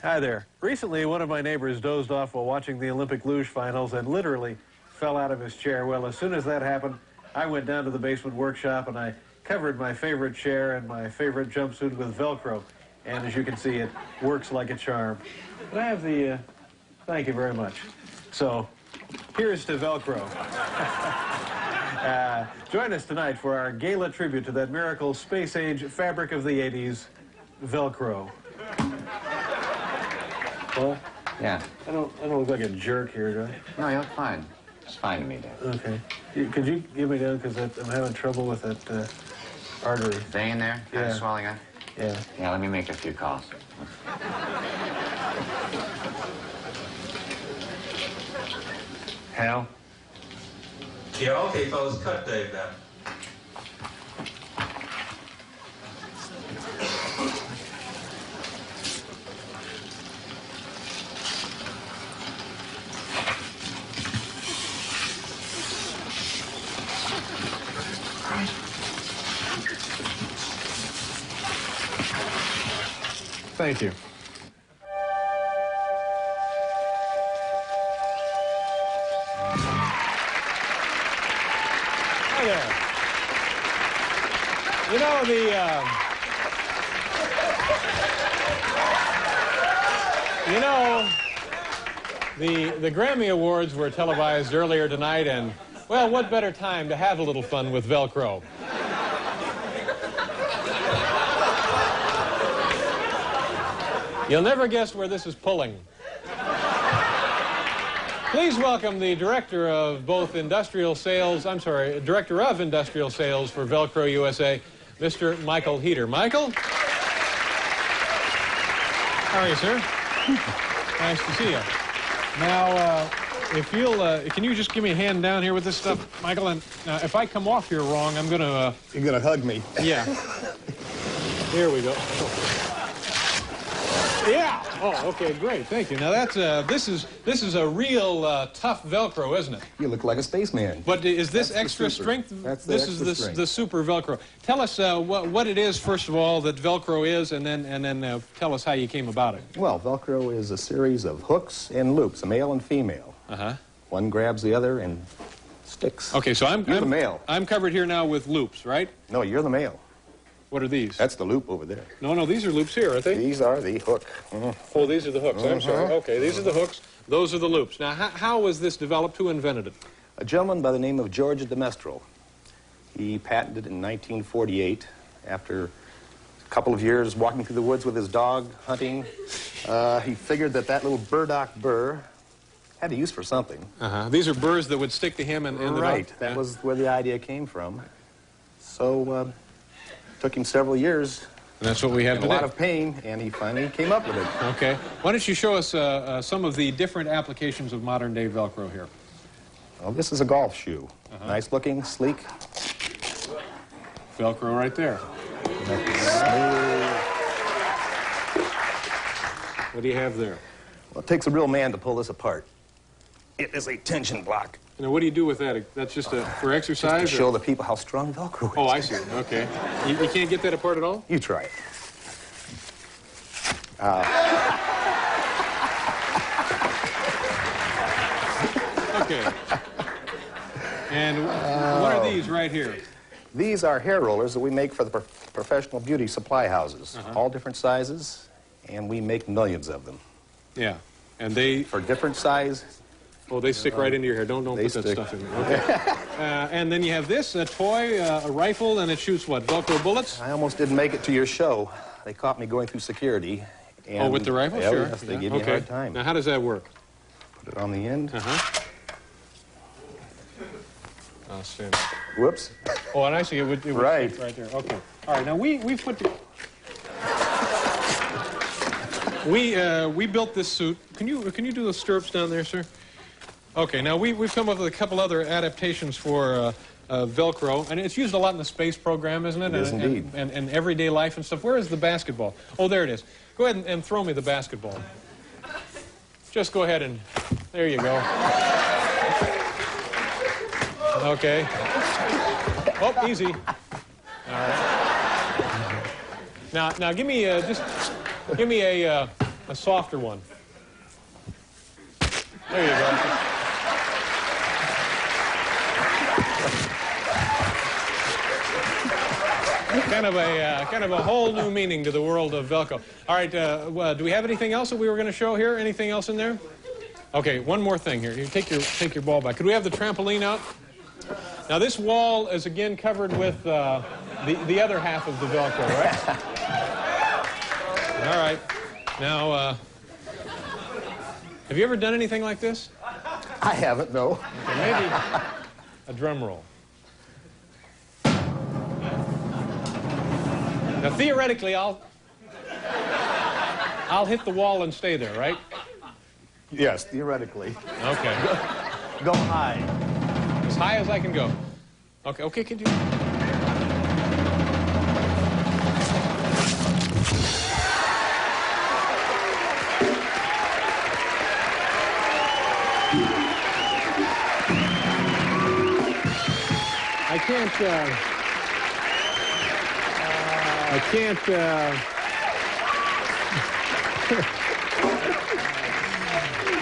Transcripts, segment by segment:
Hi there. Recently, one of my neighbors dozed off while watching the Olympic luge finals and literally fell out of his chair. Well, as soon as that happened, I went down to the basement workshop and I covered my favorite chair and my favorite jumpsuit with Velcro. And as you can see, it works like a charm. But I have the, thank you very much. So, here's to Velcro. Join us tonight for our gala tribute to that miracle space-age fabric of the 80s, Velcro. Well, yeah. I don't look like a jerk here, do I? No, you look fine. It's fine to me, Dad. Okay. Could you give me down, because I'm having trouble with that artery. Vein there? Kind of swelling up? Yeah. Yeah, let me make a few calls. Hal? Yeah, okay, fellas, cut Dave then. Thank you. Hi there. You know, the Grammy Awards were televised earlier tonight, and, well, what better time to have a little fun with Velcro? You'll never guess where this is pulling. Please welcome the director of Industrial Sales for Velcro USA, Mr. Michael Heater. Michael? How are you, sir? Nice to see you. Now, if you'll, can you just give me a hand down here with this stuff, Michael? And if I come off here wrong, I'm going to... You're going to hug me. Yeah. Here we go. Yeah. Oh, okay, great. Thank you. Now that's this is a real tough Velcro, isn't it? You look like a spaceman. But is this extra strength? This is the super Velcro. Tell us what it is first of all that Velcro is, and then tell us how you came about it. Well, Velcro is a series of hooks and loops, a male and female. One grabs the other and sticks. Okay, so you're the male. I'm covered here now with loops, right? No, you're the male. What are these? That's the loop over there. No, these are loops here, aren't they? These are the hook. Oh, these are the hooks. I'm sorry. Okay, these are the hooks. Those are the loops. Now, how was this developed? Who invented it? A gentleman by the name of George de Mestral. He patented it in 1948 after a couple of years walking through the woods with his dog, hunting. He figured that little burdock burr had a use for something. These are burrs that would stick to him and the dog. Right. That was where the idea came from. So... took him several years. And that's what we have today. A lot of pain, and he finally came up with it. Okay. Why don't you show us some of the different applications of modern-day Velcro here? Well, this is a golf shoe. Nice looking, sleek. Velcro right there. What do you have there? Well, it takes a real man to pull this apart. It is a tension block. Now, what do you do with that? That's just for exercise? Just to show the people how strong Velcro is. Oh, I see. Okay. You can't get that apart at all? You try it. Okay. And what are these right here? These are hair rollers that we make for the professional beauty supply houses. All different sizes, and we make millions of them. Yeah. And they... For different size... Oh, they stick right into your hair. Don't put that stuff in there. Okay. And then you have this, a toy, a rifle, and it shoots what, Velcro bullets? I almost didn't make it to your show. They caught me going through security. And with the rifle? Yeah, sure. Yes, they give me a hard time. Now, how does that work? Put it on the end. I'll stand. Whoops. Oh, and I see it would right. Right there. Okay. All right. Now we've put we built this suit. Can you do the stirrups down there, sir? Okay. Now we've come up with a couple other adaptations for Velcro, and it's used a lot in the space program, isn't it? It is indeed. And everyday life and stuff. Where is the basketball? Oh, there it is. Go ahead and throw me the basketball. Just go ahead and there you go. Okay. Oh, easy. All right. Now, give me just give me a a softer one. There you go. Kind of a whole new meaning to the world of Velcro. All right, do we have anything else that we were going to show here? Anything else in there? Okay, one more thing here. You take your ball back. Could we have the trampoline out? Now this wall is again covered with the other half of the Velcro, right? All right. Now, have you ever done anything like this? I haven't, no. Okay, maybe a drum roll. Now, theoretically, I'll hit the wall and stay there, right? Yes, theoretically. Okay. Go high. As high as I can go. Okay, okay, can you? I can't,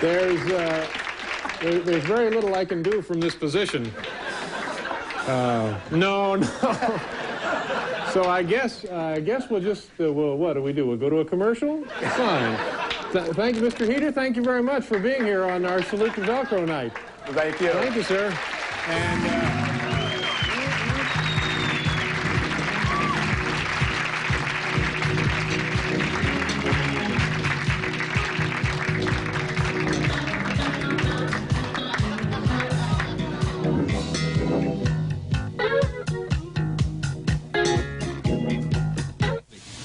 there's very little I can do from this position. No. So I guess we'll just, well, what do? We'll go to a commercial? Fine. Thank you, Mr. Heater. Thank you very much for being here on our Salute to Velcro night. Thank you. Thank you, sir. And,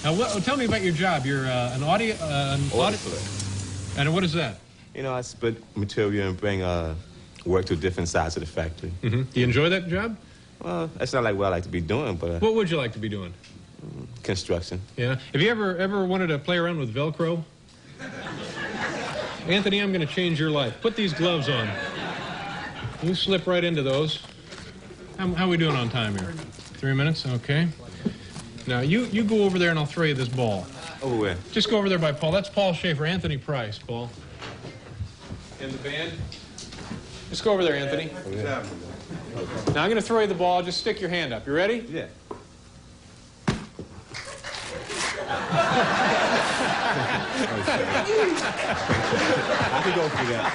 now, tell me about your job. You're an audit. And what is that? You know, I split material and bring work to different sides of the factory. Mm-hmm. Do you enjoy that job? Well, that's not like what I like to be doing, but... What would you like to be doing? Construction. Yeah. Have you ever wanted to play around with Velcro? Anthony, I'm going to change your life. Put these gloves on. You slip right into those. How are we doing on time here? 3 minutes? Okay. Now, you go over there and I'll throw you this ball. Over where? Just go over there by Paul. That's Paul Schaefer, Anthony Price, Paul. In the band. Just go over there, Anthony. Okay. Now, I'm going to throw you the ball. Just stick your hand up. You ready? Yeah. I could go through that.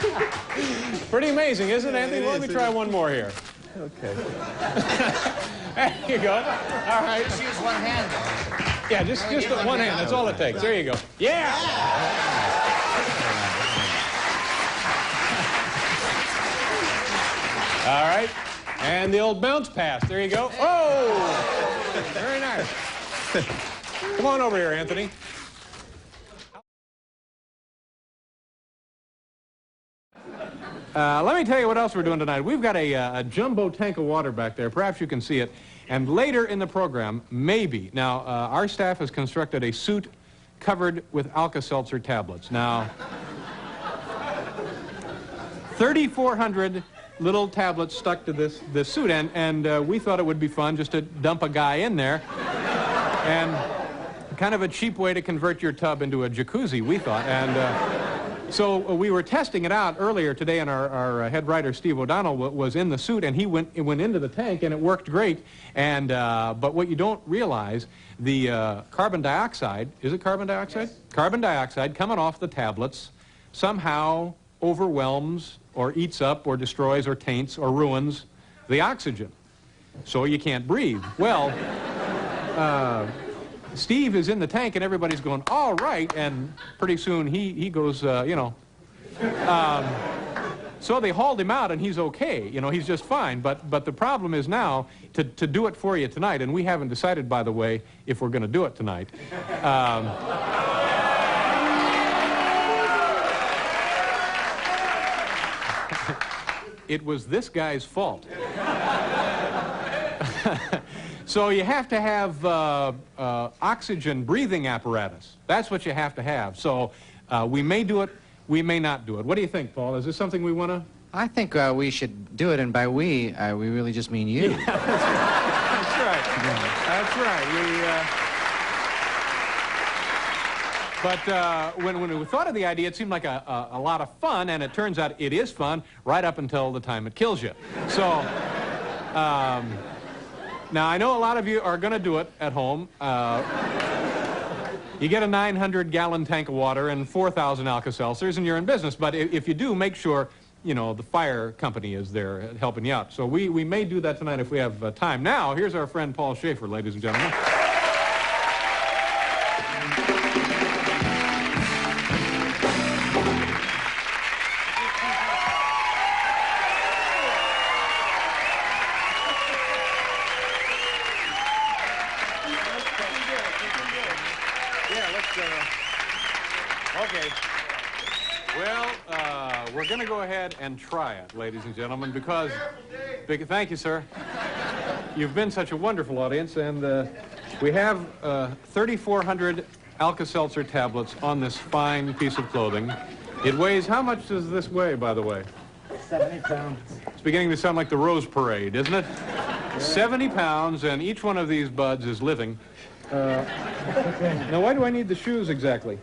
Pretty amazing, isn't it, Anthony? Well, let me try one more here. Okay. There you go. All right. Just use one hand, though. Yeah, just one hand. That's all it takes. There you go. Yeah! All right. And the old bounce pass. There you go. Oh! Very nice. Come on over here, Anthony. Let me tell you what else we're doing tonight. We've got a jumbo tank of water back there. Perhaps you can see it. And later in the program, maybe. Now, our staff has constructed a suit covered with Alka Seltzer tablets. Now, 3,400 little tablets stuck to this suit. And we thought it would be fun just to dump a guy in there. And kind of a cheap way to convert your tub into a jacuzzi, we thought. And... So we were testing it out earlier today, and our head writer, Steve O'Donnell, was in the suit, and he went into the tank, and it worked great. And but what you don't realize, the carbon dioxide, is it carbon dioxide? Yes. Carbon dioxide coming off the tablets somehow overwhelms or eats up or destroys or taints or ruins the oxygen. So you can't breathe. Well, Steve is in the tank, and everybody's going, all right, and pretty soon he goes, you know. So they hauled him out, and he's okay. You know, he's just fine. But the problem is now to do it for you tonight, and we haven't decided, by the way, if we're going to do it tonight. It was this guy's fault. So you have to have oxygen breathing apparatus. That's what you have to have. So we may do it, we may not do it. What do you think, Paul? Is this something we want to? I think we should do it, and by we really just mean you. Yeah, that's right. That's right. But when we thought of the idea, it seemed like a lot of fun, and it turns out it is fun right up until the time it kills you. So, now I know a lot of you are going to do it at home. You get a 900-gallon tank of water and 4,000 Alka-Seltzers, and you're in business. But if you do, make sure, you know, the fire company is there helping you out. So we may do that tonight if we have time. Now, here's our friend Paul Schaefer, ladies and gentlemen. Okay. Well, we're going to go ahead and try it, ladies and gentlemen, because... Thank you, sir. You've been such a wonderful audience, and we have 3,400 Alka-Seltzer tablets on this fine piece of clothing. It weighs... How much does this weigh, by the way? 70 pounds. It's beginning to sound like the Rose Parade, isn't it? 70 pounds, and each one of these buds is living. Now, why do I need the shoes exactly?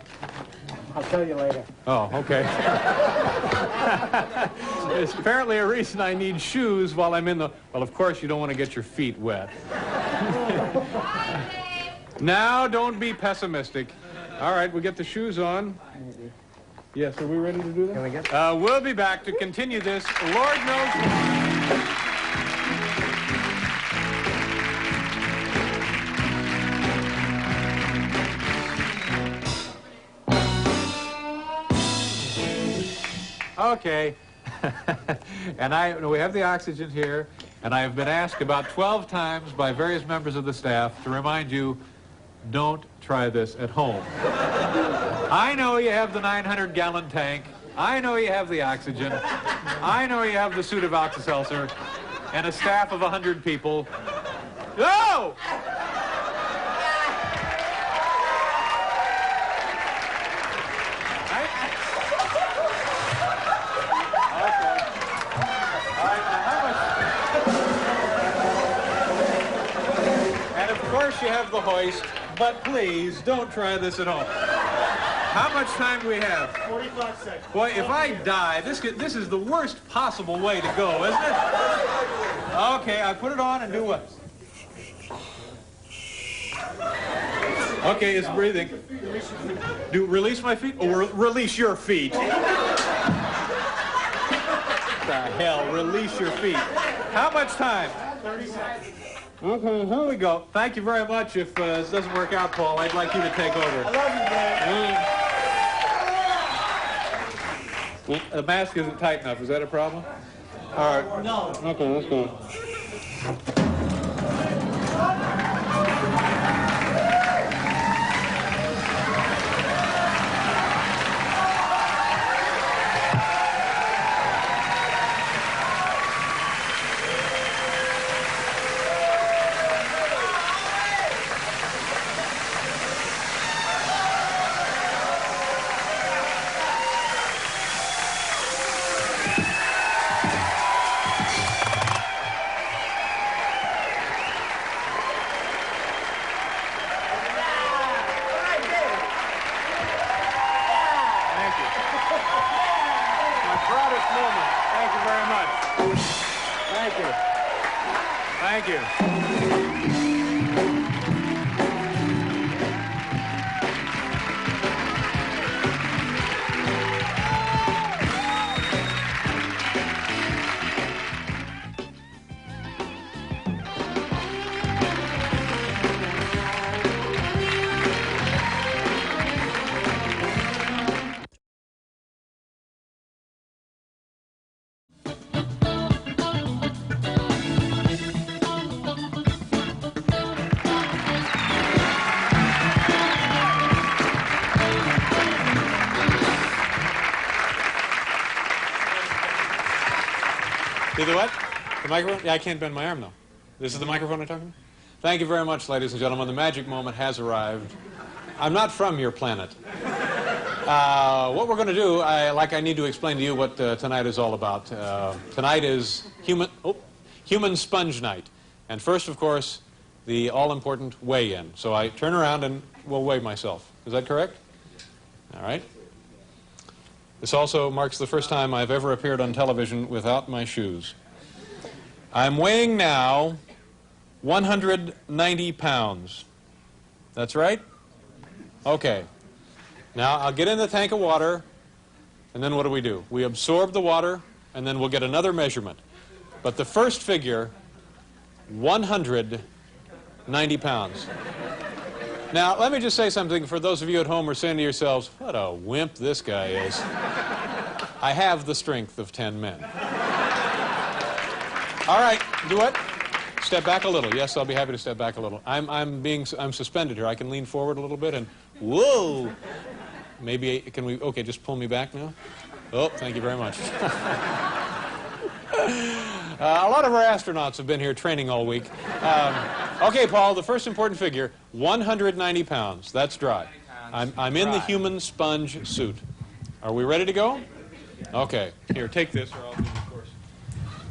I'll tell you later. Oh, okay. There's apparently a reason I need shoes while I'm in the... Well, of course, you don't want to get your feet wet. Now, don't be pessimistic. All right, we'll get the shoes on. Yes, are we ready to do that? Can we get... We'll be back to continue this. Lord knows... Okay. And we have the oxygen here, and I have been asked about 12 times by various members of the staff to remind you, don't try this at home. I know you have the 900-gallon tank. I know you have the oxygen. I know you have the suit of Alka-Seltzer and a staff of 100 people. No! Of course you have the hoist, but please don't try this at home. How much time do we have? 45 seconds. Boy, if I die, this is the worst possible way to go, isn't it? Okay, I put it on and do what? Okay, it's breathing. Do release my feet or release your feet? What the hell, release your feet. How much time? 30 seconds. Okay, here we go. Thank you very much. If this doesn't work out, Paul, I'd like you to take over. I love you, man. The mask isn't tight enough. Is that a problem? All right. No. Okay, let's go. Thank you. Do the what? The microphone? Yeah, I can't bend my arm, though. This is the microphone I'm talking about? Thank you very much, ladies and gentlemen. The magic moment has arrived. I'm not from your planet. What we're going to do, I need to explain to you what tonight is all about. Tonight is human sponge night. And first, of course, the all-important weigh-in. So I turn around and will weigh myself. Is that correct? All right. This also marks the first time I've ever appeared on television without my shoes. I'm weighing now 190 pounds. That's right? Okay. Now I'll get in the tank of water, and then what do? We absorb the water, and then we'll get another measurement. But the first figure, 190 pounds. Now, let me just say something for those of you at home who are saying to yourselves, what a wimp this guy is. I have the strength of 10 men. All right, do what? Step back a little. Yes, I'll be happy to step back a little. I'm suspended here. I can lean forward a little bit and, whoa! Maybe, can we, okay, just pull me back now? Oh, thank you very much. A lot of our astronauts have been here training all week. Okay, Paul, the first important figure, 190 pounds. That's dry. I'm in the human sponge suit. Are we ready to go? Okay. Here, take this, or I'll be, of course,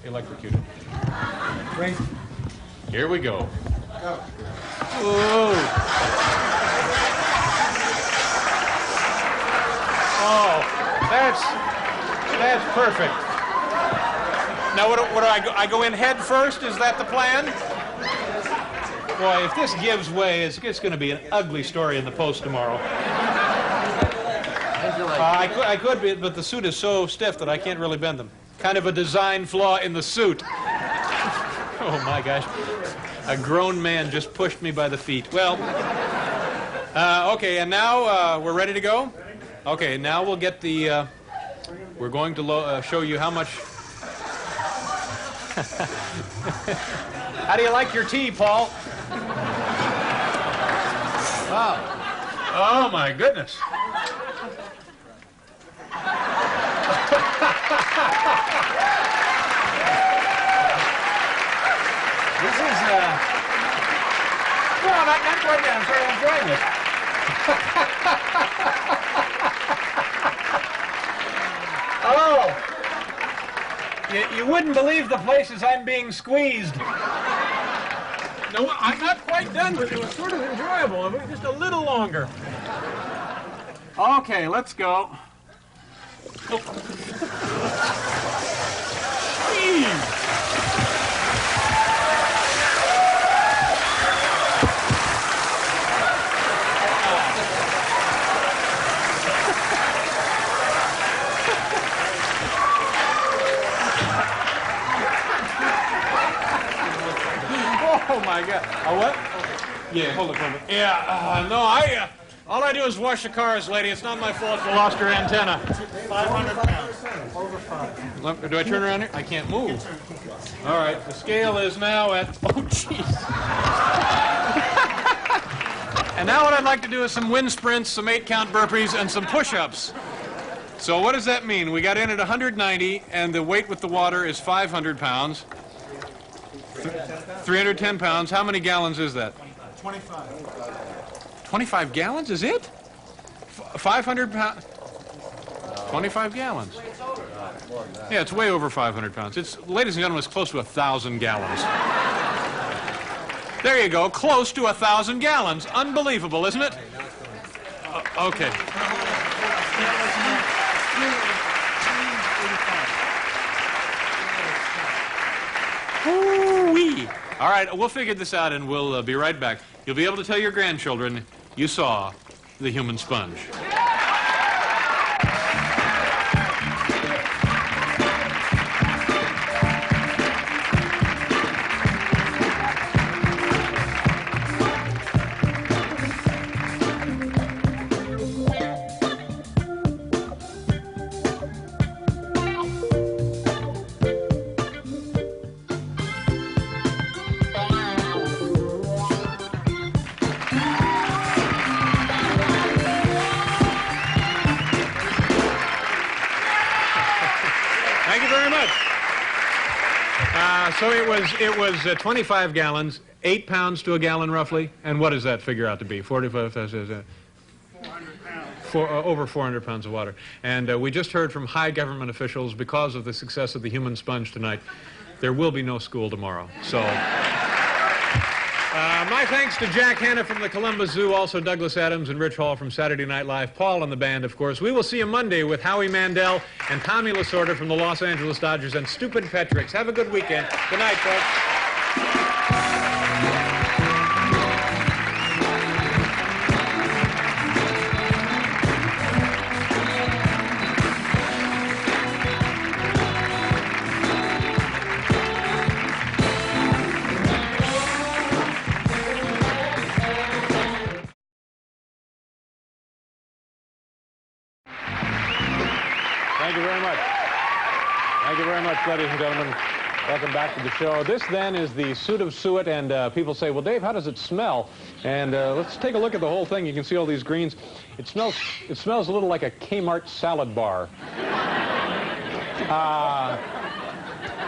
electrocuted. Great. Here we go. Ooh. Oh, that's perfect. Now, what do I go? I go in head first? Is that the plan? Boy, if this gives way, it's going to be an ugly story in the Post tomorrow. I could be, but the suit is so stiff that I can't really bend them. Kind of a design flaw in the suit. Oh, my gosh. A grown man just pushed me by the feet. Well, okay, and now we're ready to go? Okay, now we'll get the... we're going to show you how much... How do you like your tea, Paul? Wow. Oh, my goodness. This is, well, not quite bad. I'm sort of enjoying it. Oh! You wouldn't believe the places I'm being squeezed. No, I'm not quite done with it. It was sort of enjoyable. Just a little longer. Okay, let's go. Oh. Oh my God! Oh, what? Yeah, hold it for me. Yeah, no, all I do is wash the cars, lady. It's not my fault you lost your antenna. 500 pounds. Over 5. Do I turn around here? I can't move. All right, the scale is now at, oh, jeez. And now what I'd like to do is some wind sprints, some 8-count burpees, and some push-ups. So what does that mean? We got in at 190, and the weight with the water is 500 pounds. 310 pounds. How many gallons is that? 25. 25 gallons is it? 500 pounds? 25 gallons. Yeah, it's way over 500 pounds. It's, ladies and gentlemen, it's close to 1,000 gallons. There you go, close to 1,000 gallons. Unbelievable, isn't it? Okay. Ooh-wee. All right, we'll figure this out, and we'll be right back. You'll be able to tell your grandchildren you saw the human sponge. So it was 25 gallons, 8 pounds to a gallon roughly, and what does that figure out to be? 45,000. 400 pounds. Over 400 pounds of water. And we just heard from high government officials, because of the success of the human sponge tonight, there will be no school tomorrow. So My thanks to Jack Hanna from the Columbus Zoo, also Douglas Adams and Rich Hall from Saturday Night Live, Paul and the band, of course. We will see you Monday with Howie Mandel and Tommy Lasorda from the Los Angeles Dodgers and Stupid Petrix. Have a good weekend. Good night, folks. Thank you very much. Thank you very much, ladies and gentlemen. Welcome back to the show. This, then, is the suit of Suet, and people say, well, Dave, how does it smell? And let's take a look at the whole thing. You can see all these greens. It smells a little like a Kmart salad bar.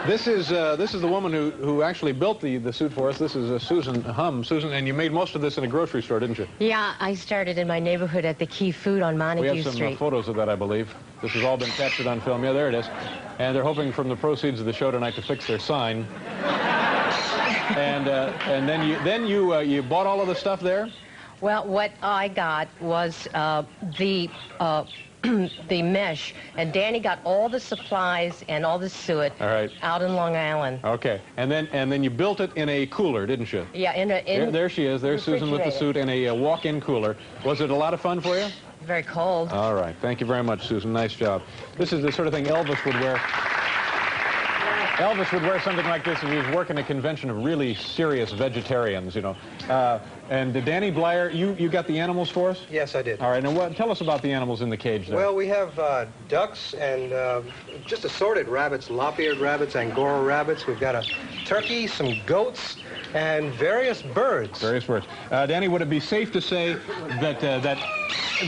This is the woman who actually built the suit for us. This is Susan Hum. Susan, and you made most of this in a grocery store, didn't you? Yeah, I started in my neighborhood at the Key Food on Montague We have Street. some photos of that, I believe. This has all been captured on film. Yeah, there it is. And they're hoping from the proceeds of the show tonight to fix their sign. And then you bought all of the stuff there? Well, what I got was the mesh, and Danny got all the supplies and all the suet out in Long Island. Okay, and then you built it in a cooler, didn't you? Yeah, there she is. There's Susan with the suit in a walk-in cooler. Was it a lot of fun for you? Very cold. All right, thank you very much, Susan. Nice job. This is the sort of thing Elvis would wear. Elvis would wear something like this if he was working a convention of really serious vegetarians, you know. And Danny Blyer, you got the animals for us? Yes, I did. All right, now tell us about the animals in the cage there. Well, we have ducks and just assorted rabbits, lop-eared rabbits, Angora rabbits. We've got a turkey, some goats, and various birds. Various birds. Danny, would it be safe to say that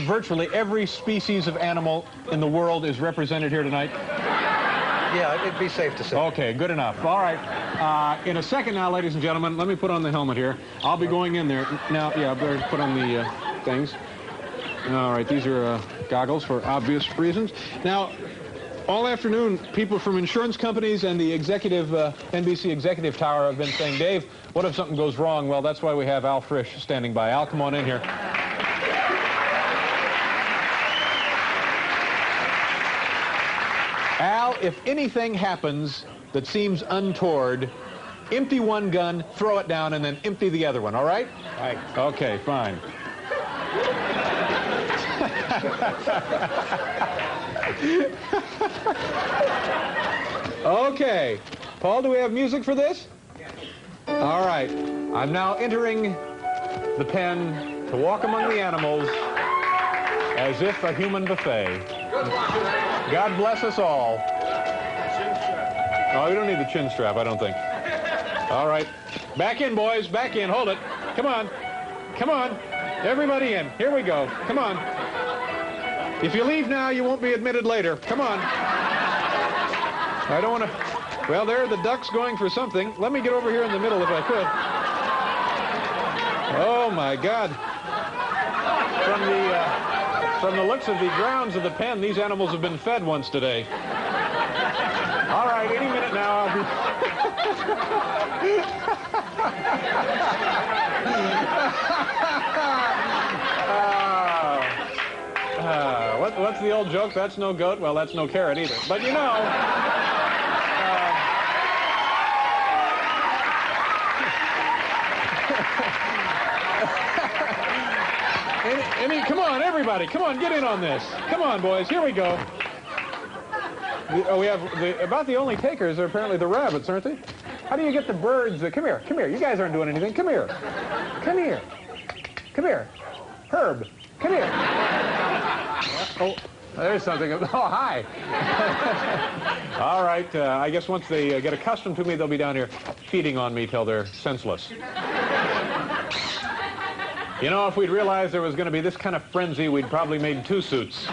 virtually every species of animal in the world is represented here tonight? Yeah, it'd be safe to say. Okay, good enough. All right. In a second now, ladies and gentlemen, let me put on the helmet here. I'll be going in there. Now, yeah, I better put on the things. All right, these are goggles for obvious reasons. Now, all afternoon, people from insurance companies and the executive, NBC executive tower have been saying, Dave, what if something goes wrong? Well, that's why we have Al Frisch standing by. Al, come on in here. Al, if anything happens that seems untoward, empty one gun, throw it down, and then empty the other one, all right? All right. Okay, fine. Okay. Paul, do we have music for this? All right. I'm now entering the pen to walk among the animals as if a human buffet. God bless us all. Oh, we don't need the chin strap, I don't think. All right. Back in, boys. Back in. Hold it. Come on. Come on. Everybody in. Here we go. Come on. If you leave now, you won't be admitted later. Come on. I don't want to... Well, there are the ducks going for something. Let me get over here in the middle if I could. Oh, my God. From the looks of the grounds of the pen, these animals have been fed once today. All right, any minute now I'll be... what's the old joke? That's no goat. Well, that's no carrot either. But you know... come on, everybody. Come on, get in on this. Come on, boys. Here we go. We have about the only takers are apparently the rabbits, aren't they? How do you get the birds? Come here. Come here. You guys aren't doing anything. Come here. Come here. Come here. Herb. Come here. Oh, there's something. Oh, hi. All right. I guess once they get accustomed to me, they'll be down here feeding on me till they're senseless. You know, if we'd realized there was going to be this kind of frenzy, we'd probably made 2 suits.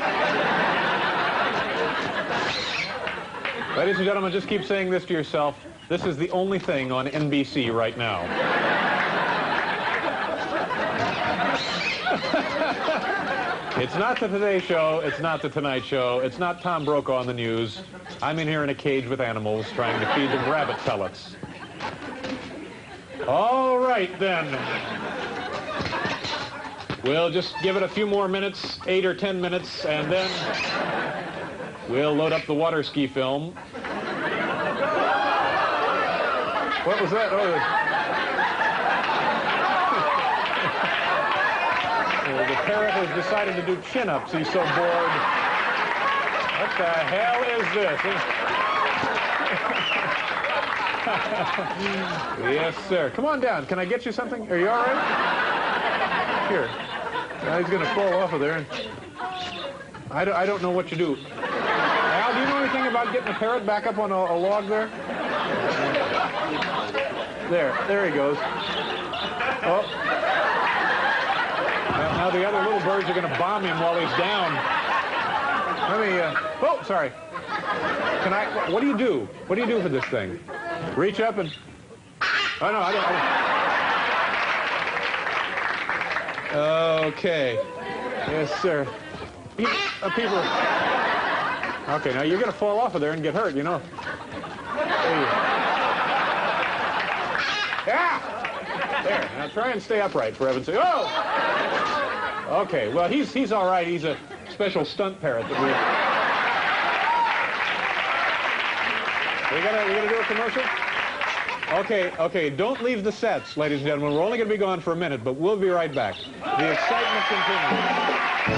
Ladies and gentlemen, just keep saying this to yourself. This is the only thing on NBC right now. It's not the Today Show. It's not the Tonight Show. It's not Tom Brokaw on the news. I'm in here in a cage with animals trying to feed them rabbit pellets. All right, then. We'll just give it a few more minutes, 8 or 10 minutes, and then we'll load up the water ski film. What was that? Oh, the parrot has decided to do chin-ups. He's so bored. What the hell is this? Yes, sir. Come on down. Can I get you something? Are you all right? Here. Now he's going to fall off of there. I don't know what you do. Al, do you know anything about getting a parrot back up on a log there? There he goes. Oh. Now the other little birds are going to bomb him while he's down. Let me, oh, sorry. Can I, what do you do? What do you do for this thing? Reach up and, oh no, I don't. Okay. Yes, sir. People. Okay, now you're going to fall off of there and get hurt, you know. Yeah! There. Now try and stay upright, for heaven's sake. Oh! Okay, well, he's all right. He's a special stunt parrot that we gotta do a commercial? Okay, don't leave the sets, ladies and gentlemen. We're only going to be gone for a minute, but we'll be right back. The excitement continues.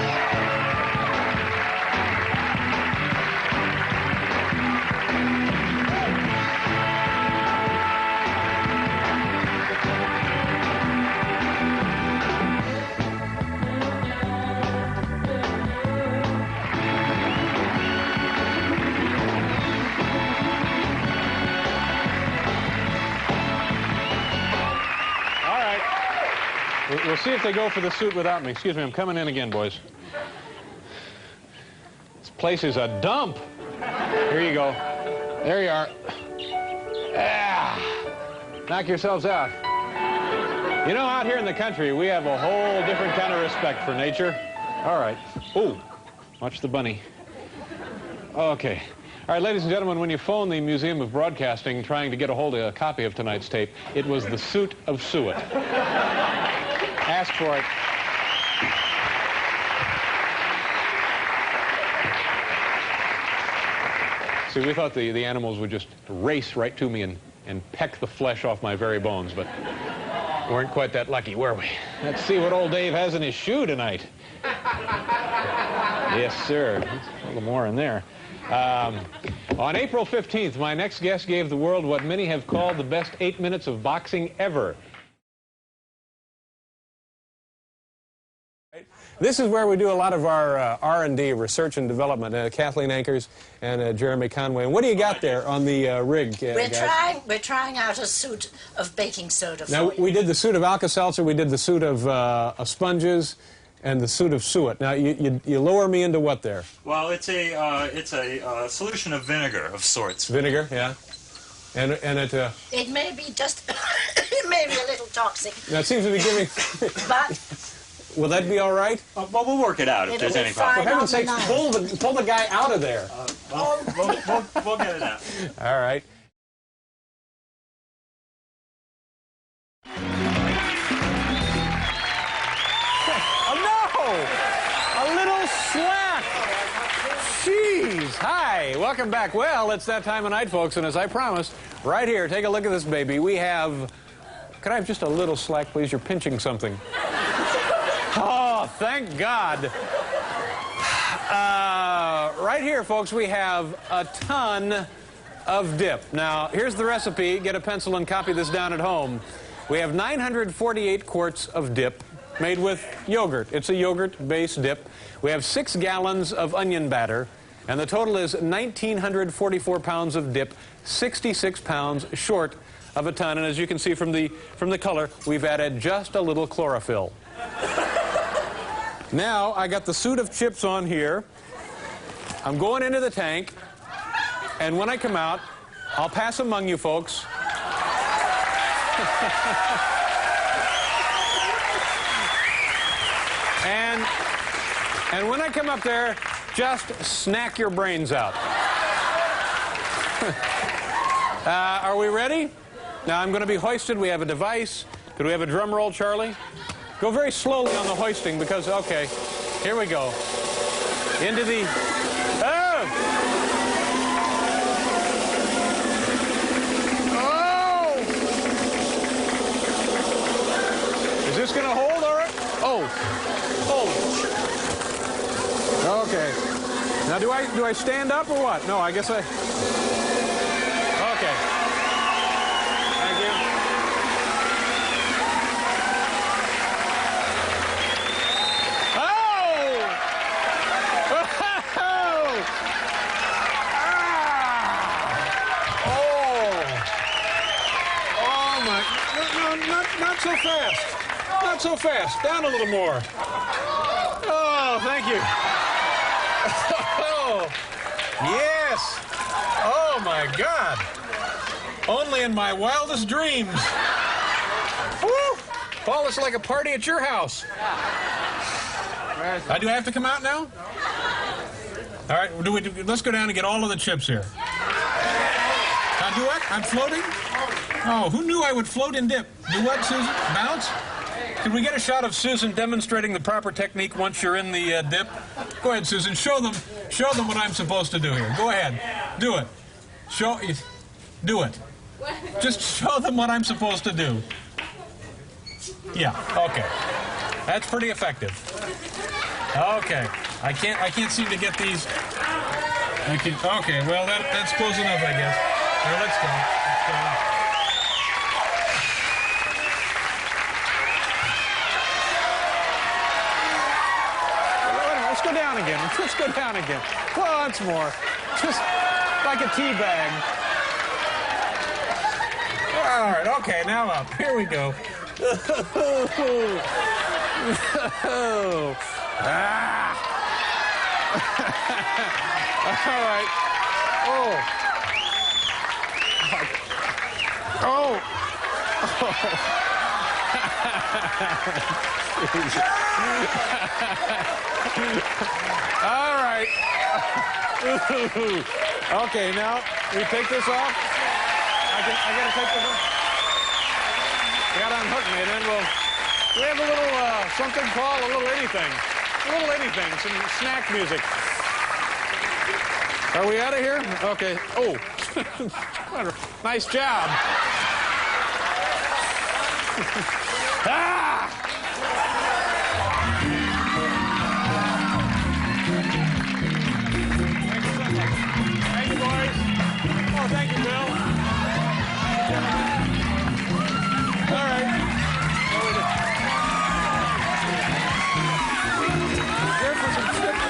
We'll see if they go for the suit without me. Excuse me, I'm coming in again, boys. This place is a dump. Here you go. There you are. Ah, knock yourselves out. You know, out here in the country, we have a whole different kind of respect for nature. All right. Ooh, watch the bunny. Okay. All right, ladies and gentlemen, when you phone the Museum of Broadcasting trying to get a hold of a copy of tonight's tape, it was the Suit of Suet. Ask for it. See, we thought the animals would just race right to me and peck the flesh off my very bones, but we weren't quite that lucky, were we? Let's see what old Dave has in his shoe tonight. Yes, sir. A little more in there. On April 15th, my next guest gave the world what many have called the best 8 minutes of boxing ever. This is where we do a lot of our R&D, research and development. Kathleen Ankers and Jeremy Conway. And what do you got there on the rig, We're trying out a suit of baking soda for Now, you. we did the suit of Alka Seltzer, we did the suit of sponges, and the suit of Suet. Now, you lower me into what there? Well, it's a solution of vinegar of sorts. Vinegar, yeah. And It may be just, it may be a little toxic. Now, it seems to be giving... But... Will that be all right? Well, we'll work it out if there's any problem. For heaven's sakes, pull the guy out of there. We'll get it out. All right. Oh, no! A little slack. Jeez. Hi. Welcome back. Well, it's that time of night, folks, and as I promised, right here, take a look at this baby. We have... Could I have just a little slack, please? You're pinching something. Oh, thank God. Right here, folks, we have a ton of dip. Now, here's the recipe. Get a pencil and copy this down at home. We have 948 quarts of dip made with yogurt. It's a yogurt-based dip. We have 6 gallons of onion batter, and the total is 1,944 pounds of dip, 66 pounds short of a ton. And as you can see from the color, we've added just a little chlorophyll. Now, I got the suit of chips on here. I'm going into the tank, and when I come out, I'll pass among you folks. And when I come up there, just snack your brains out. Are we ready? Now I'm going to be hoisted. We have a device. Could we have a drum roll, Charlie? Go very slowly on the hoisting because, okay, here we go. Into the... Oh! Oh! Is this going to hold, all right? Oh. Hold. Okay. Now, do I stand up or what? No, I guess I... Okay. Thank you. Not so fast. Not so fast. Down a little more. Oh, thank you. Oh, yes. Oh, my God. Only in my wildest dreams. Woo! Paul, it's like a party at your house. Do I have to come out now? All right, let's go down and get all of the chips here. Now, do what? I'm floating? Oh, who knew I would float and dip? Do what, Susan? Bounce? Can we get a shot of Susan demonstrating the proper technique once you're in the dip? Go ahead, Susan. Show them what I'm supposed to do here. Go ahead. Do it. Do it. Just show them what I'm supposed to do. Yeah, okay. That's pretty effective. Okay. I can't seem to get these. Okay, well, that's close enough, I guess. Here, let's go. Let's go down again. Let's go down again. Once more. Just like a tea bag. All right, okay, now up. Here we go. Ah. All right. Oh. Oh. All right. Okay, now we take this off. I gotta take this off. We gotta unhook me, and then we have a little something, Paul, a little anything, some snack music. Are we out of here? Okay. Oh, nice job. Ah! Thank you, boys. Oh, thank you, Bill. All right. Here for some chips.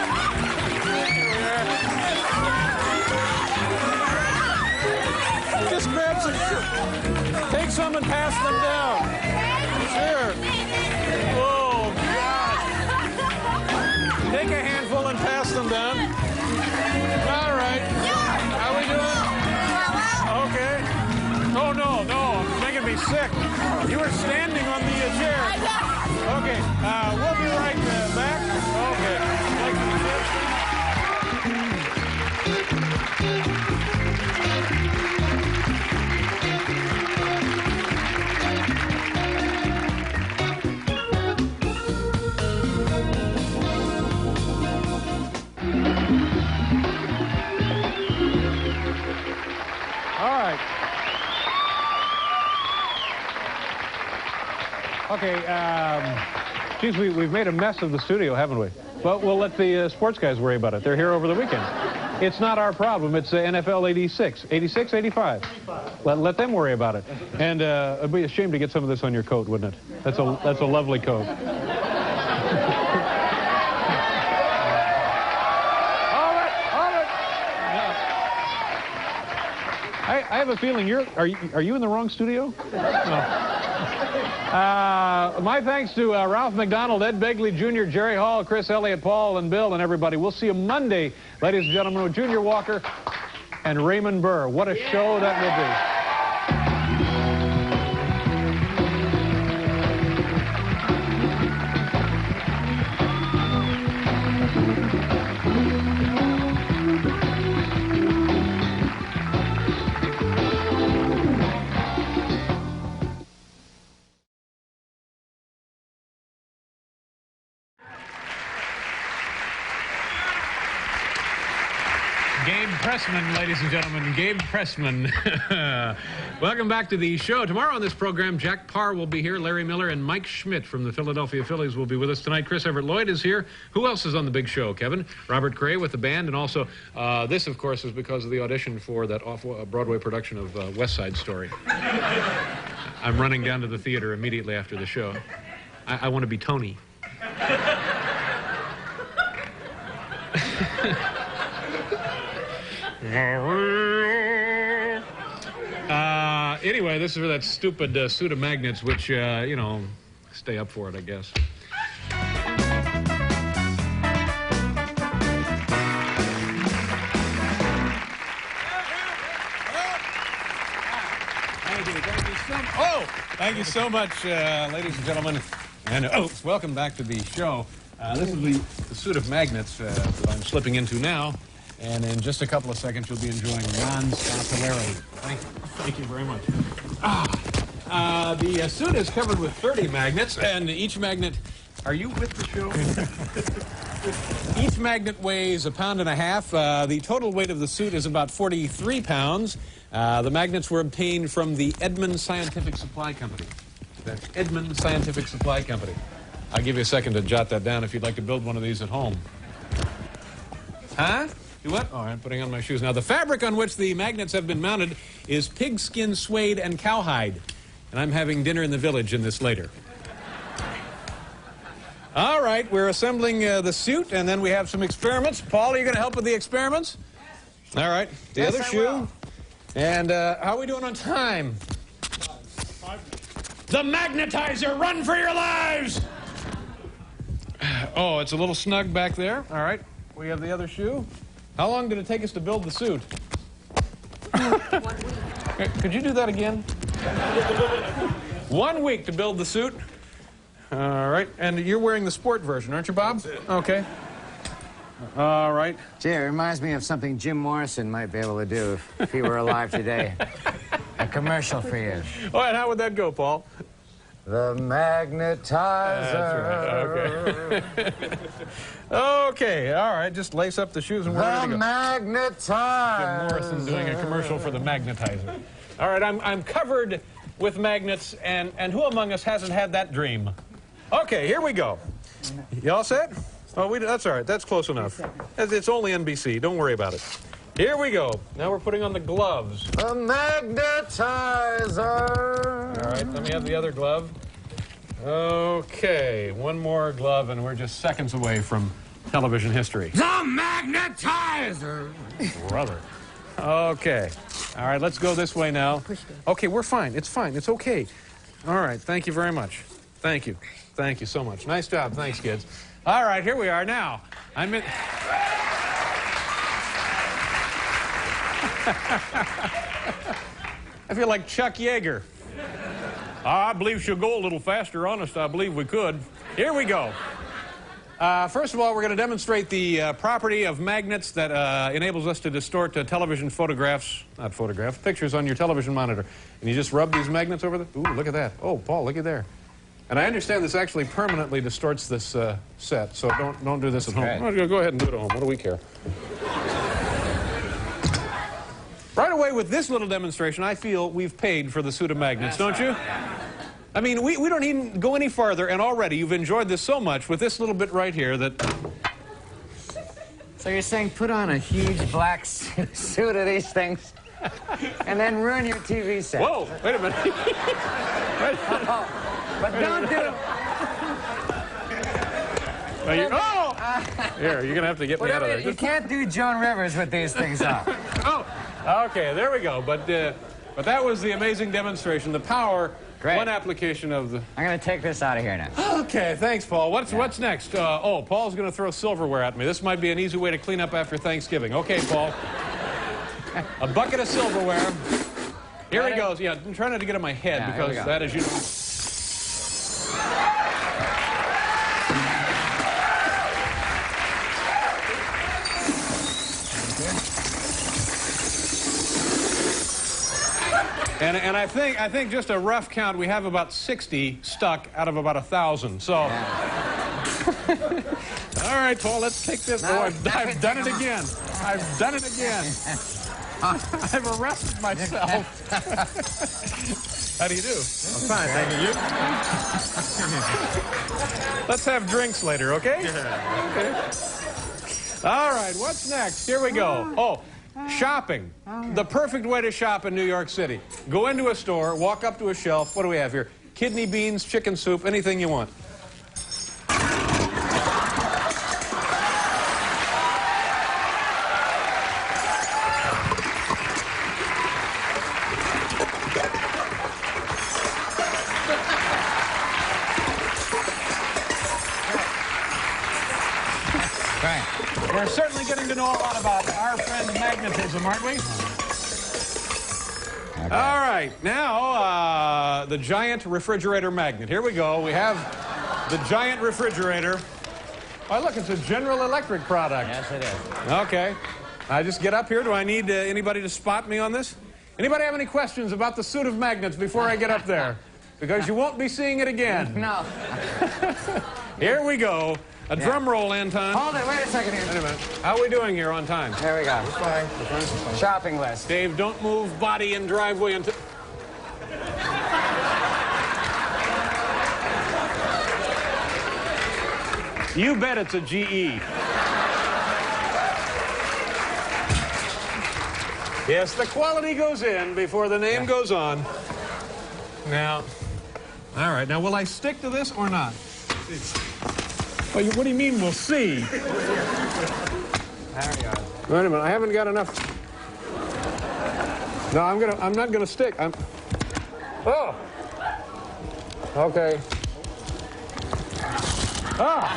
Just grab some chips. Take some and pass them down. Sure. Oh, God. Take a handful and pass them down. All right. How we doing? Okay. Oh, no. It's making me sick. You were standing on the chair. Okay. We'll be right back. Okay. All right. Okay, geez, we've made a mess of the studio, haven't we? But we'll let the sports guys worry about it. They're here over the weekend. It's not our problem. It's NFL 86. 86, 85? Let them worry about it. And it'd be a shame to get some of this on your coat, wouldn't it? That's a lovely coat. I have a feeling are you in the wrong studio? No. My thanks to Ralph McDonald, Ed Begley Jr., Jerry Hall, Chris Elliott, Paul, and Bill, and everybody. We'll see you Monday, ladies and gentlemen, with Junior Walker and Raymond Burr. What a show that will be. Gabe Pressman, ladies and gentlemen, Gabe Pressman. Welcome back to the show. Tomorrow on this program, Jack Parr will be here, Larry Miller, and Mike Schmidt from the Philadelphia Phillies will be with us tonight. Chris Everett Lloyd is here. Who else is on the big show, Kevin? Robert Cray with the band, and also this, of course, is because of the audition for that Broadway production of West Side Story. I'm running down to the theater immediately after the show. I want to be Tony. Anyway, this is for that stupid suit of magnets, which, you know, stay up for it, I guess. Thank you so much, ladies and gentlemen. And welcome back to the show. This is the suit of magnets that I'm slipping into now. And in just a couple of seconds, you'll be enjoying non-stop hilarity. Thank you very much. The suit is covered with 30 magnets, and each magnet... Are you with the show? Each magnet weighs 1.5 pounds. The total weight of the suit is about 43 pounds. The magnets were obtained from the Edmund Scientific Supply Company. That's Edmund Scientific Supply Company. I'll give you a second to jot that down if you'd like to build one of these at home. Huh? You what? Oh, I'm putting on my shoes. Now, the fabric on which the magnets have been mounted is pigskin, suede, and cowhide. And I'm having dinner in the village in this later. All right, we're assembling the suit, and then we have some experiments. Paul, are you going to help with the experiments? All right. The other shoe. Will. And how are we doing on time? 5 minutes. The magnetizer, run for your lives! Oh, it's a little snug back there. All right. We have the other shoe. How long did it take us to build the suit? 1 week. Could you do that again? 1 week to build the suit. All right. And you're wearing the sport version, aren't you, Bob? Okay. All right. Gee, it reminds me of something Jim Morrison might be able to do if he were alive today. A commercial for you. Oh, and how would that go, Paul? The magnetizer. That's right. Okay. Okay. All right. Just lace up the shoes and we're ready to go. The magnetizer. Jim Morrison doing a commercial for the magnetizer. All right. I'm covered with magnets, and who among us hasn't had that dream? Okay. Here we go. You all set? Oh, that's all right. That's close enough. It's only NBC. Don't worry about it. Here we go. Now we're putting on the gloves. The magnetizer. All right, let me have the other glove. Okay, one more glove, and we're just seconds away from television history. The magnetizer. Brother. Okay. All right, let's go this way now. Okay, we're fine. It's fine. It's okay. All right, thank you very much. Thank you. Thank you so much. Nice job. Thanks, kids. All right, here we are now. I'm in... I feel like Chuck Yeager. I believe she'll go a little faster. Honest, I believe we could. Here we go. First of all, we're going to demonstrate the property of magnets that enables us to distort television pictures on your television monitor. And you just rub these magnets over the... Ooh, look at that. Oh, Paul, look at there. And I understand this actually permanently distorts this set, so don't do this at home. Oh, go ahead and do it at home. What do we care? Right away with this little demonstration, I feel we've paid for the suit of magnets, don't you? I mean, we don't even go any farther, and already you've enjoyed this so much with this little bit right here that... So you're saying put on a huge black suit of these things and then ruin your TV set? Whoa, wait a minute. But don't do it. Here, you're going to have to get me out of there. You can't do Joan Rivers with these things on. Oh, okay, there we go. But that was the amazing demonstration. The power, Great. One application of the... I'm going to take this out of here now. Okay, thanks, Paul. What's next? Paul's going to throw silverware at me. This might be an easy way to clean up after Thanksgiving. Okay, Paul. A bucket of silverware. Here he goes. Yeah, I'm trying not to get in my head because that is... And I think just a rough count, we have about 60 stuck out of about 1,000. So, all right, Paul, let's take this. Oh, I've done it again. I've done it again. I've arrested myself. How do you do? I'm fine, thank you. Let's have drinks later, okay? Okay. All right, what's next? Here we go. Oh, shopping. The perfect way to shop in New York City. Go into a store, walk up to a shelf. What do we have here? Kidney beans, chicken soup, anything you want. We're certainly getting to know a lot about our friend magnetism, aren't we? Okay. All right, now the giant refrigerator magnet. Here we go. We have the giant refrigerator. Oh, look, it's a General Electric product. Yes, it is. Okay. I just get up here. Do I need anybody to spot me on this? Anybody have any questions about the suit of magnets before I get up there? Because you won't be seeing it again. No. Here we go. A drum roll, Anton. Hold it. Wait a second here. Wait a minute. How are we doing here on time? There we go. Fine. Shopping list. Dave, don't move body and driveway until... You bet it's a GE. Yes, the quality goes in before the name goes on. Now, all right. Now, will I stick to this or not? Well, what do you mean we'll see? There we go. Wait a minute. I haven't got enough. No, I'm not gonna stick. Oh. Okay. Okay.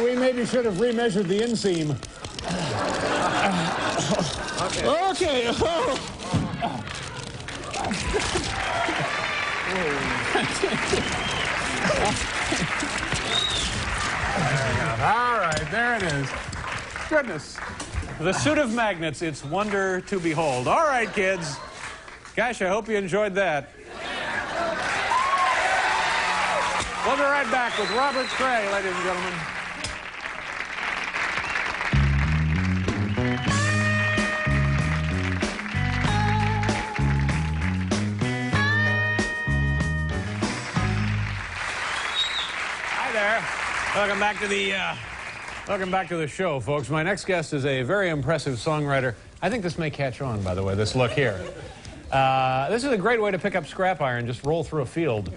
We maybe should have remeasured the inseam. Okay. All right, there it is. Goodness. The suit of magnets, it's wonder to behold. All right, kids. Gosh, I hope you enjoyed that. We'll be right back with Robert Cray, ladies and gentlemen. Hi there. Welcome back to the show, folks. My next guest is a very impressive songwriter. I think this may catch on, by the way, this look here. This is a great way to pick up scrap iron, just roll through a field.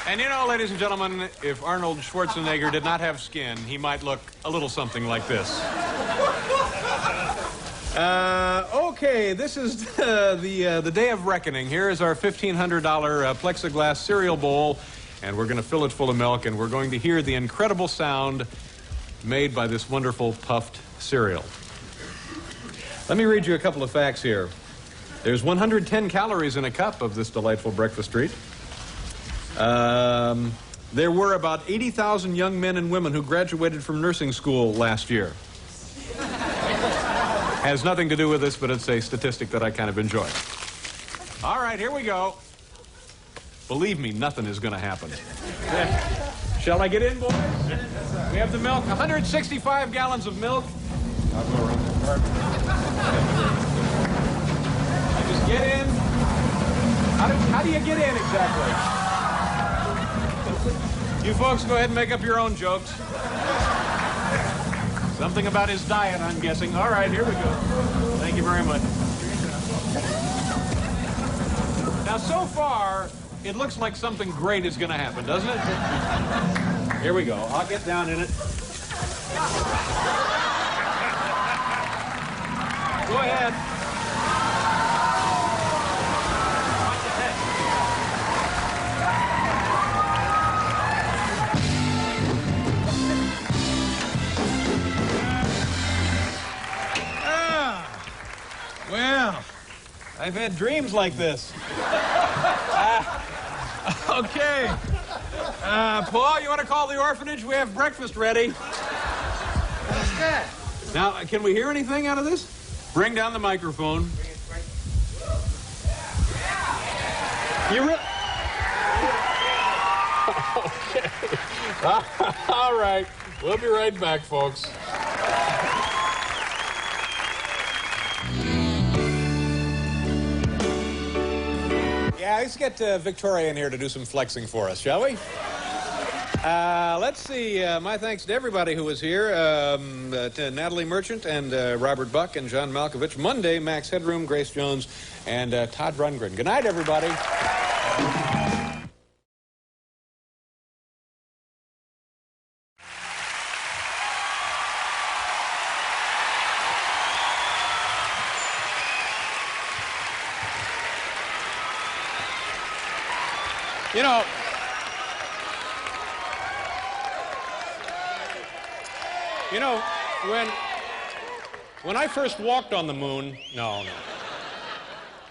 And you know, ladies and gentlemen, if Arnold Schwarzenegger did not have skin, he might look a little something like this. Okay, this is the day of reckoning. Here is our $1,500 plexiglass cereal bowl, and we're going to fill it full of milk, and we're going to hear the incredible sound made by this wonderful puffed cereal. Let me read you a couple of facts here. There's 110 calories in a cup of this delightful breakfast treat. There were about 80,000 young men and women who graduated from nursing school last year. Has nothing to do with this, but it's a statistic that I kind of enjoy. All right, here we go. Believe me, nothing is going to happen. Shall I get in, boys? We have the milk, 165 gallons of milk. I'll go around the cart. I just get in. How do you get in exactly? You folks go ahead and make up your own jokes. Something about his diet, I'm guessing. All right, here we go. Thank you very much. Now, so far, it looks like something great is going to happen, doesn't it? Here we go. I'll get down in it. Go ahead. I've had dreams like this. Okay. Paul, you want to call the orphanage? We have breakfast ready. What's that? Now, can we hear anything out of this? Bring down the microphone. You really... Okay. All right. We'll be right back, folks. Yeah, let's get Victoria in here to do some flexing for us, shall we? Let's see. My thanks to everybody who was here, to Natalie Merchant and Robert Buck and John Malkovich. Monday, Max Headroom, Grace Jones, and Todd Rundgren. Good night, everybody. You know, when I first walked on the moon, no.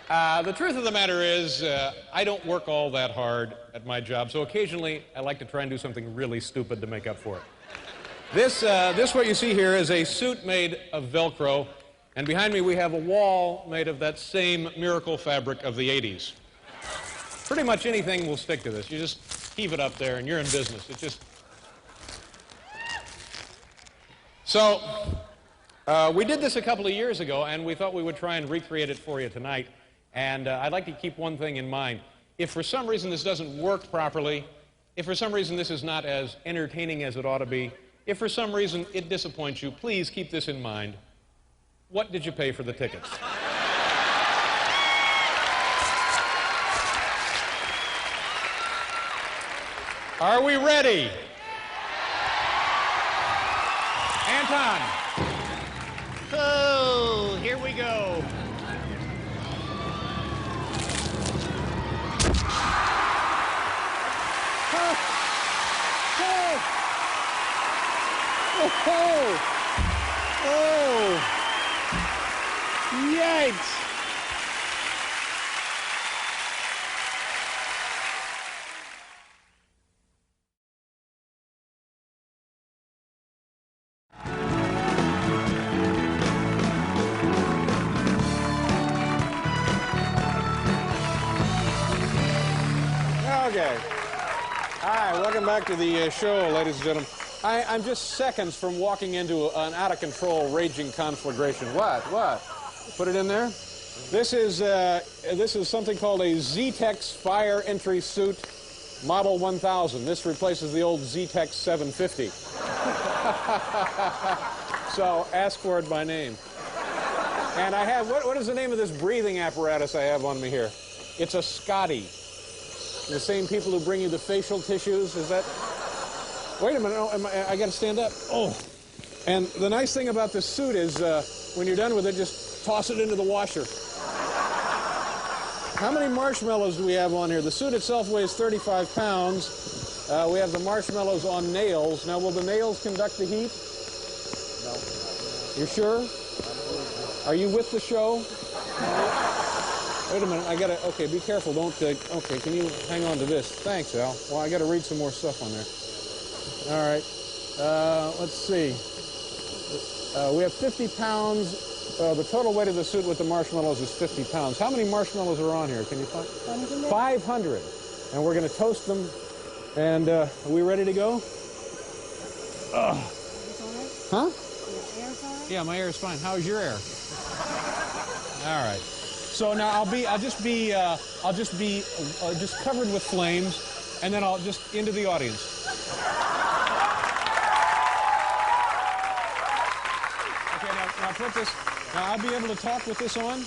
The truth of the matter is, I don't work all that hard at my job, so occasionally I like to try and do something really stupid to make up for it. This what you see here is a suit made of Velcro, and behind me we have a wall made of that same miracle fabric of the 80s. Pretty much anything will stick to this. You just heave it up there and you're in business. It's just... So, we did this a couple of years ago, and we thought we would try and recreate it for you tonight. And I'd like to keep one thing in mind. If for some reason this doesn't work properly, if for some reason this is not as entertaining as it ought to be, if for some reason it disappoints you, please keep this in mind. What did you pay for the tickets? Are we ready? Anton. Oh, here we go. Oh, yikes. Okay. Hi, welcome back to the show, ladies and gentlemen. I'm just seconds from walking into an out-of-control, raging conflagration. What? Put it in there? This is something called a Z-Tex Fire Entry Suit Model 1000. This replaces the old Z-Tex 750. So ask for it by name. And I have, what is the name of this breathing apparatus I have on me here? It's a Scotty. The same people who bring you the facial tissues, is that? Wait a minute, I got to stand up. Oh. And the nice thing about this suit is when you're done with it, just toss it into the washer. How many marshmallows do we have on here? The suit itself weighs 35 pounds. We have the marshmallows on nails. Now, will the nails conduct the heat? No. You're sure? Are you with the show? Wait a minute, I gotta, okay, be careful, don't, okay, can you hang on to this? Thanks, Al. Well, I gotta read some more stuff on there. All right, let's see. We have 50 pounds. The total weight of the suit with the marshmallows is 50 pounds. How many marshmallows are on here? Can you find? 500. And we're gonna toast them. And are we ready to go? Huh? Yeah, my air is fine. How's your air? All right. So now I'll just be covered with flames, and then I'll just into the audience. Okay, now put this. Now I'll be able to talk with this on.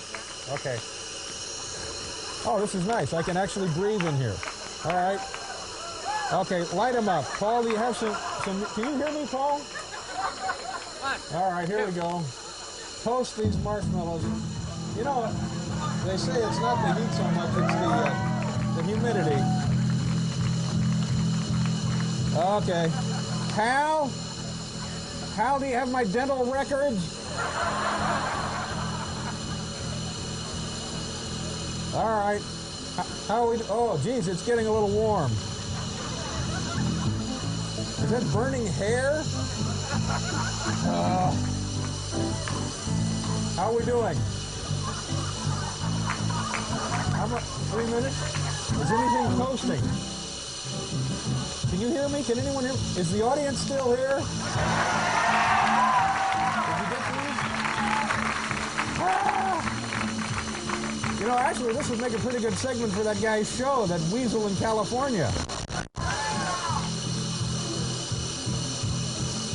Okay. Oh, this is nice. I can actually breathe in here. All right. Okay, light them up. Paul, do you have some? Can you hear me, Paul? All right, here we go. Toast these marshmallows. You know, they say it's not the heat so much, it's the humidity. Okay. Hal, do you have my dental records? All right. How are we? Oh, geez, it's getting a little warm. Is that burning hair? How are we doing? How much? 3 minutes? Is anything toasting? Can you hear me? Can anyone hear me? Is the audience still here? Did you get these? You know, actually, this would make a pretty good segment for that guy's show, that Weasel in California.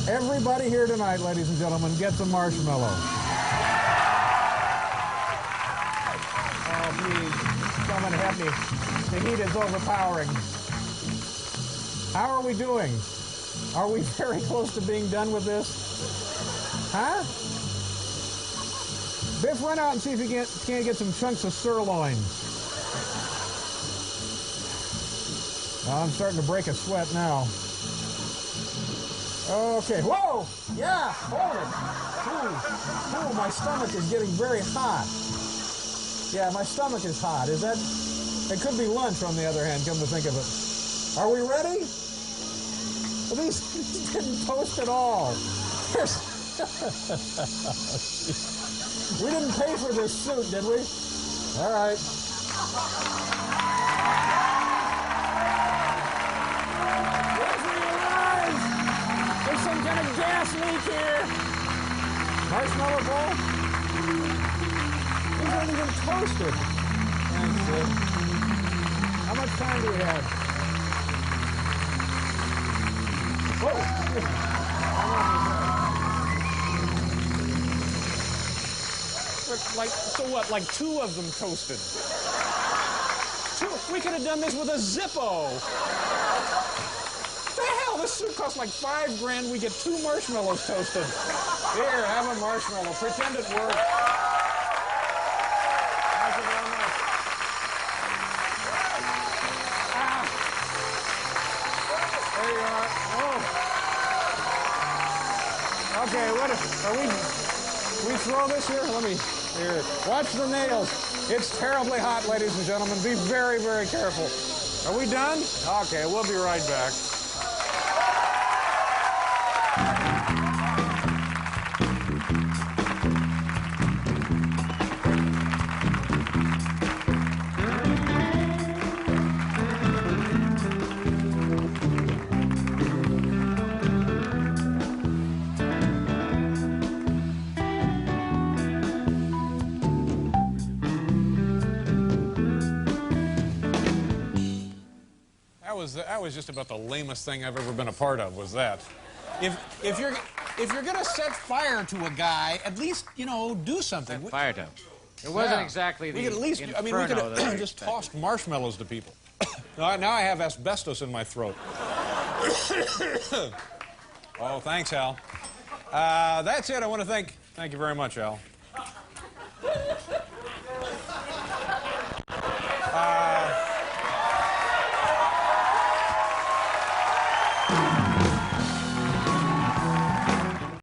Everybody here tonight, ladies and gentlemen, get some marshmallows. Oh, please, someone help me. The heat is overpowering. How are we doing? Are we very close to being done with this? Huh? Biff, run out and see if you can't get some chunks of sirloin. Oh, I'm starting to break a sweat now. Okay, whoa! Yeah, hold it. Ooh, my stomach is getting very hot. Yeah, my stomach is hot. Is that... It could be lunch, on the other hand, come to think of it. Are we ready? Well, these didn't toast at all. We didn't pay for this suit, did we? All right. There's some kind of gas leak here. Marshmallow ball? These aren't even toasted. Thanks, Sid. How much time do we have? Whoa! Like, so what, like 2 of them toasted? 2? We could have done this with a Zippo. What the hell? This suit costs like $5 grand. We get 2 marshmallows toasted. Here, have a marshmallow. Pretend it worked. Thank you very much. There you are. Oh. Okay, what are we throw this here? Let me, here. Watch the nails. It's terribly hot, ladies and gentlemen. Be very, very careful. Are we done? Okay, we'll be right back. That was just about the lamest thing I've ever been a part of, was that. If you're gonna set fire to a guy, at least, you know, do something. Set fire to him. It wasn't exactly the we could at least, I mean, we could have just tossed marshmallows to people. Now I have asbestos in my throat. Oh, thanks, Al. That's it. I want to thank you very much, Al.